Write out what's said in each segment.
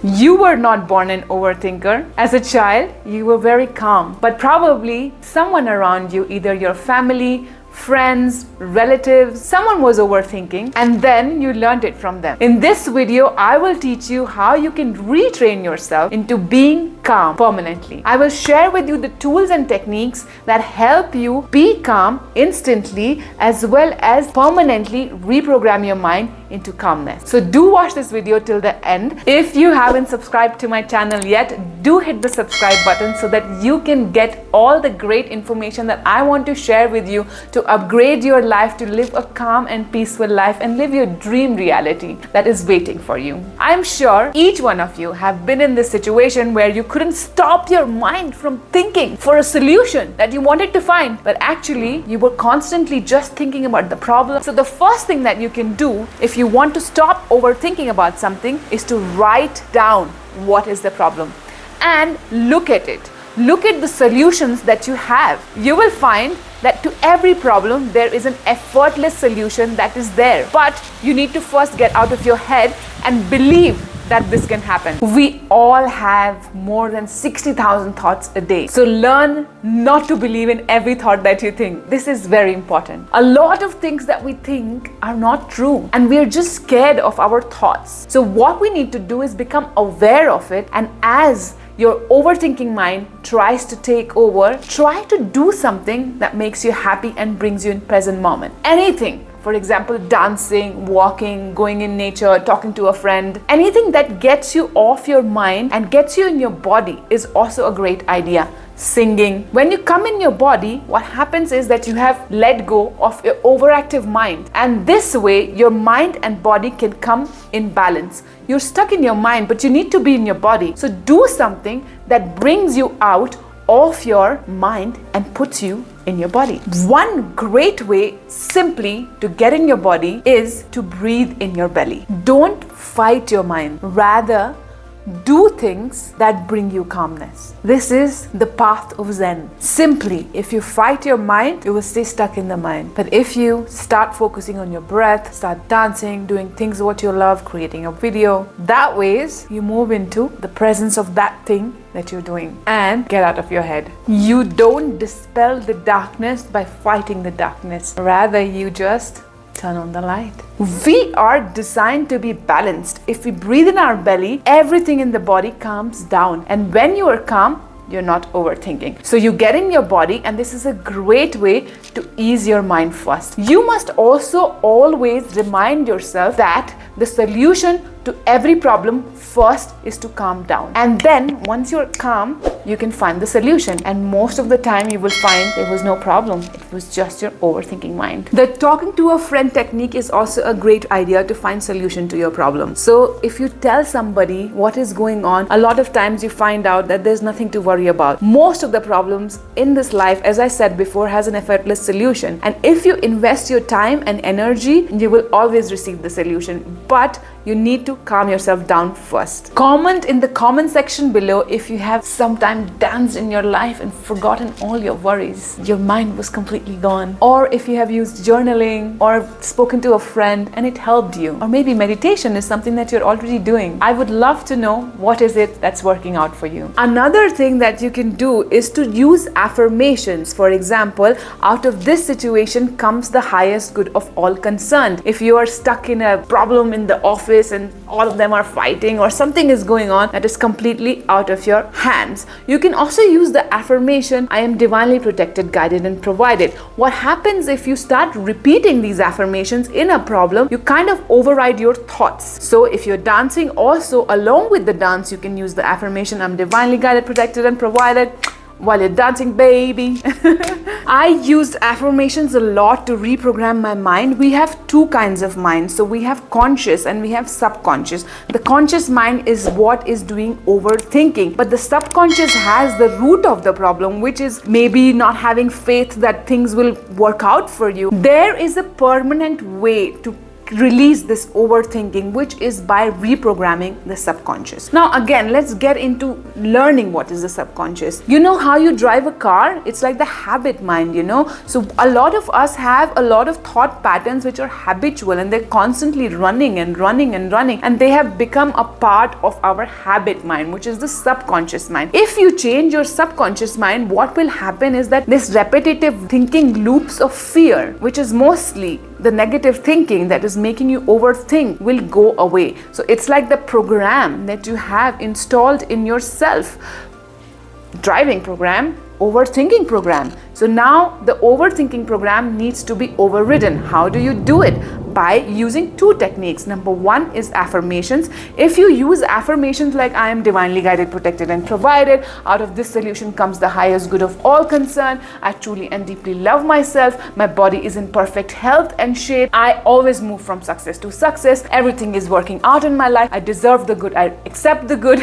You were not born an overthinker. As a child, you were very calm, but probably someone around you, either your family, friends, relatives, someone was overthinking, and then you learned it from them. In this video, I will teach you how you can retrain yourself into being calm permanently. I will share with you the tools and techniques that help you be calm instantly, as well as permanently reprogram your mind into calmness. So do watch this video till the end. If you haven't subscribed to my channel yet, do hit the subscribe button so that you can get all the great information that I want to share with you to upgrade your life, to live a calm and peaceful life and live your dream reality that is waiting for you. I'm sure each one of you have been in this situation where you couldn't stop your mind from thinking for a solution that you wanted to find, but actually you were constantly just thinking about the problem. So the first thing that you can do if you want to stop overthinking about something is to write down what is the problem and look at it. Look at the solutions that you have. You will find that to every problem there is an effortless solution that is there. But you need to first get out of your head and believe that this can happen. We all have more than 60,000 thoughts a day. So learn not to believe in every thought that you think. This is very important. A lot of things that we think are not true, and we are just scared of our thoughts. So what we need to do is become aware of it, and as your overthinking mind tries to take over, try to do something that makes you happy and brings you in present moment. Anything. For example, dancing, walking, going in nature, talking to a friend. Anything that gets you off your mind and gets you in your body is also a great idea. Singing. When you come in your body, what happens is that you have let go of your overactive mind, and this way your mind and body can come in balance. You're stuck in your mind, but you need to be in your body. So do something that brings you out of your mind and puts you in your body. One great way simply to get in your body is to breathe in your belly. Don't fight your mind. Rather, do things that bring you calmness. This is the path of Zen. Simply, if you fight your mind, you will stay stuck in the mind. But if you start focusing on your breath, start dancing, doing things what you love, creating a video, that ways you move into the presence of that thing that you're doing and get out of your head. You don't dispel the darkness by fighting the darkness. Rather, you just turn on the light. We are designed to be balanced. If we breathe in our belly, everything in the body calms down. And when you are calm, you're not overthinking. So you get in your body, and this is a great way to ease your mind first. You must also always remind yourself that the solution to every problem first is to calm down. And then once you're calm, you can find the solution. And most of the time you will find there was no problem. It was just your overthinking mind. The talking to a friend technique is also a great idea to find solution to your problem. So if you tell somebody what is going on, a lot of times you find out that there's nothing to worry about. Most of the problems in this life, as I said before, has an effortless solution. And if you invest your time and energy, you will always receive the solution. But you need to calm yourself down first. Comment in the comment section below if you have sometime danced in your life and forgotten all your worries. Your mind was completely gone. Or if you have used journaling or spoken to a friend and it helped you. Or maybe meditation is something that you're already doing. I would love to know what is it that's working out for you. Another thing that you can do is to use affirmations. For example, out of this situation comes the highest good of all concerned. If you are stuck in a problem in the office and all of them are fighting, or something is going on that is completely out of your hands, you can also use the affirmation, I am divinely protected, guided and provided. What happens if you start repeating these affirmations in a problem, you kind of override your thoughts. So if you're dancing, also along with the dance, you can use the affirmation, I'm divinely guided, protected and provided, while you're dancing, baby. I used affirmations a lot to reprogram my mind. We have two kinds of minds. So we have conscious and we have subconscious. The conscious mind is what is doing overthinking, but the subconscious has the root of the problem, which is maybe not having faith that things will work out for you. There is a permanent way to release this overthinking, which is by reprogramming the subconscious. Now again, let's get into learning what is the subconscious. You know how you drive a car? It's like the habit mind, So a lot of us have a lot of thought patterns which are habitual, and they're constantly running and running and running, and they have become a part of our habit mind, which is the subconscious mind. If you change your subconscious mind, what will happen is that this repetitive thinking loops of fear, which is mostly the negative thinking that is making you overthink, will go away. So it's like the program that you have installed in yourself. Driving program, overthinking program. So now the overthinking program needs to be overridden. How do you do it? By using two techniques. Number one is affirmations. If you use affirmations like I am divinely guided, protected and provided, out of this solution comes the highest good of all concerned, I truly and deeply love myself, my body is in perfect health and shape, I always move from success to success, everything is working out in my life, I deserve the good, I accept the good.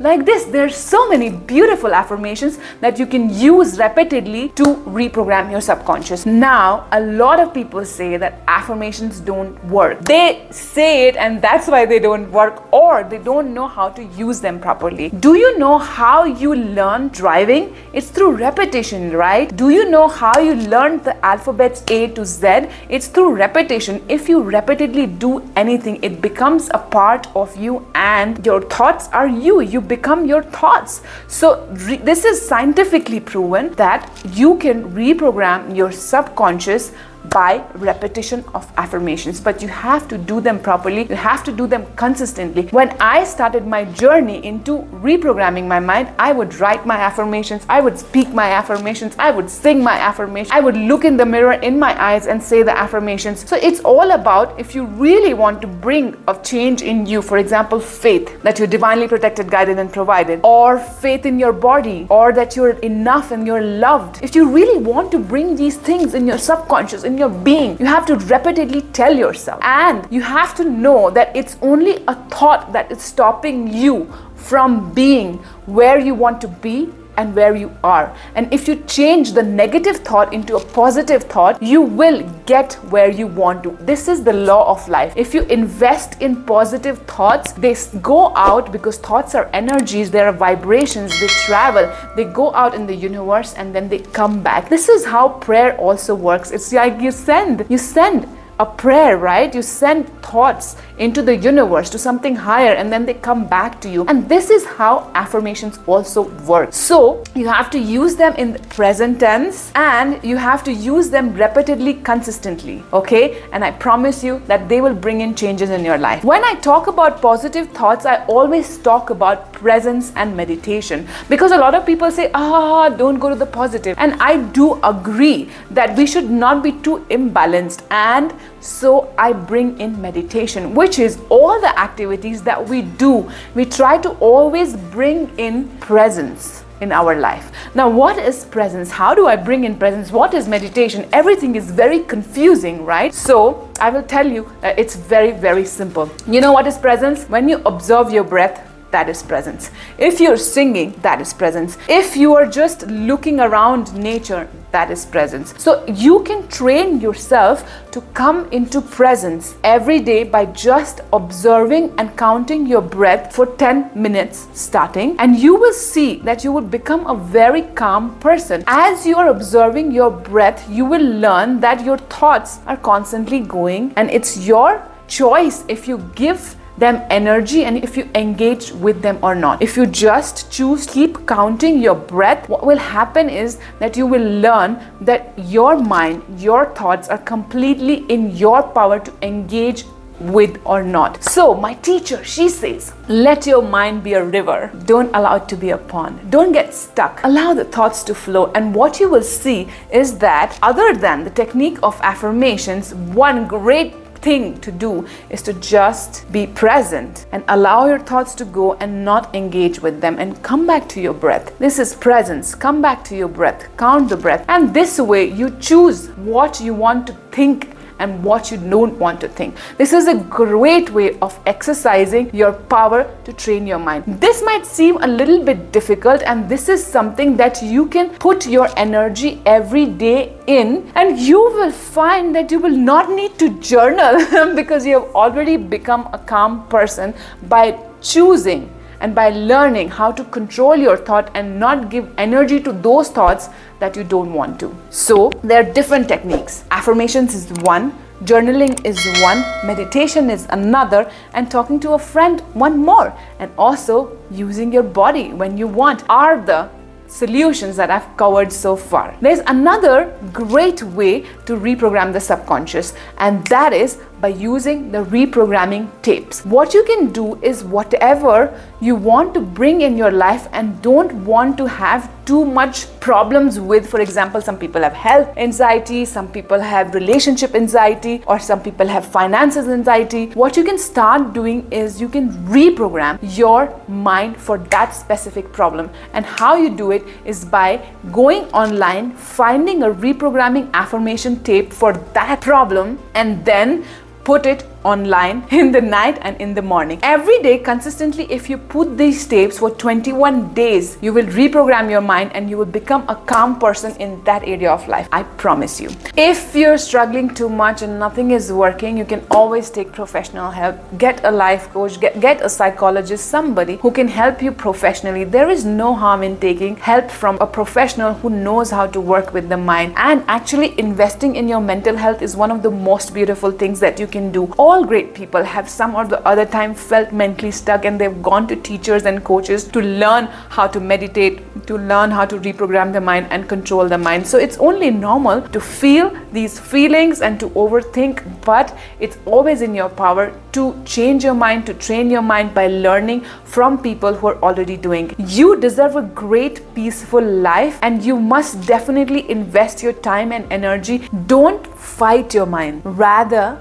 Like this, there's so many beautiful affirmations that you can use repeatedly to reprogram your subconscious. Now, a lot of people say that affirmations don't work. They say it and that's why they don't work, or they don't know how to use them properly. Do you know how you learn driving? It's through repetition, right? Do you know how you learn the alphabets A to Z? It's through repetition. If you repeatedly do anything, it becomes a part of you, and your thoughts are you. You become your thoughts. So this is scientifically proven that you can reprogram your subconscious by repetition of affirmations, but you have to do them properly. You have to do them consistently. When I started my journey into reprogramming my mind, I would write my affirmations, I would speak my affirmations, I would sing my affirmations, I would look in the mirror in my eyes and say the affirmations. So it's all about, if you really want to bring a change in you, for example, faith that you're divinely protected, guided and provided, or faith in your body, or that you're enough and you're loved. If you really want to bring these things in your subconscious, in your being, you have to repeatedly tell yourself, and you have to know that it's only a thought that is stopping you from being where you want to be and where you are. And if you change the negative thought into a positive thought, you will get where you want to. This is the law of life. If you invest in positive thoughts, they go out, because thoughts are energies, they are vibrations, they travel, they go out in the universe and then they come back. This is how prayer also works. It's like you send a prayer, right? You send thoughts into the universe, to something higher, and then they come back to you. And this is how affirmations also work. So you have to use them in the present tense, and you have to use them repeatedly, consistently, okay? And I promise you that they will bring in changes in your life. When I talk about positive thoughts, I always talk about presence and meditation, because a lot of people say, don't go to the positive. And I do agree that we should not be too imbalanced, and so I bring in meditation, which is all the activities that we do. We try to always bring in presence in our life. Now, what is presence? How do I bring in presence? What is meditation? Everything is very confusing, right? So I will tell you that it's very, very simple. You know what is presence? When you observe your breath, that is presence. If you're singing, that is presence. If you are just looking around nature, that is presence. So you can train yourself to come into presence every day by just observing and counting your breath for 10 minutes starting, and you will see that you will become a very calm person. As you are observing your breath, you will learn that your thoughts are constantly going, and it's your choice if you give them energy and if you engage with them or not. If you just choose to keep counting your breath, what will happen is that you will learn that your mind, your thoughts are completely in your power to engage with or not. So my teacher, she says, let your mind be a river. Don't allow it to be a pond. Don't get stuck. Allow the thoughts to flow. And what you will see is that other than the technique of affirmations, one great thing to do is to just be present and allow your thoughts to go and not engage with them, and come back to your breath. This is presence. Come back to your breath. Count the breath. And this way you choose what you want to think and what you don't want to think. This is a great way of exercising your power to train your mind. This might seem a little bit difficult, and this is something that you can put your energy every day in, and you will find that you will not need to journal because you have already become a calm person by choosing and by learning how to control your thought and not give energy to those thoughts that you don't want to. So there are different techniques. Affirmations is one, journaling is one, meditation is another, and talking to a friend one more, and also using your body when you want are the solutions that I've covered so far. There's another great way to reprogram the subconscious, and that is by using the reprogramming tapes. What you can do is whatever you want to bring in your life and don't want to have too much problems with. For example, some people have health anxiety, some people have relationship anxiety, or some people have finances anxiety. What you can start doing is you can reprogram your mind for that specific problem. And how you do it is by going online, finding a reprogramming affirmation tape for that problem, and then put it online in the night and in the morning. Every day, consistently, if you put these tapes for 21 days, you will reprogram your mind and you will become a calm person in that area of life. I promise you. If you're struggling too much and nothing is working, you can always take professional help. Get a life coach, get a psychologist, somebody who can help you professionally. There is no harm in taking help from a professional who knows how to work with the mind. And actually investing in your mental health is one of the most beautiful things that you can do. All great people have some or the other time felt mentally stuck, and they've gone to teachers and coaches to learn how to meditate, to learn how to reprogram the mind and control the mind. So it's only normal to feel these feelings and to overthink, but it's always in your power to change your mind, to train your mind by learning from people who are already doing it. You deserve a great, peaceful life, and you must definitely invest your time and energy. Don't fight your mind. Rather,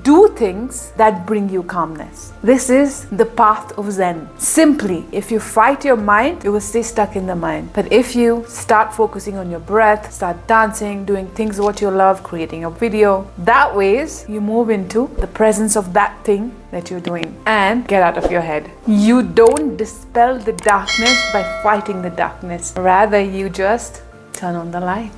do things that bring you calmness. This is the path of Zen. Simply, if you fight your mind, you will stay stuck in the mind. But if you start focusing on your breath, start dancing, doing things what you love, creating a video, that ways you move into the presence of that thing that you're doing and get out of your head. You don't dispel the darkness by fighting the darkness. Rather, you just turn on the light.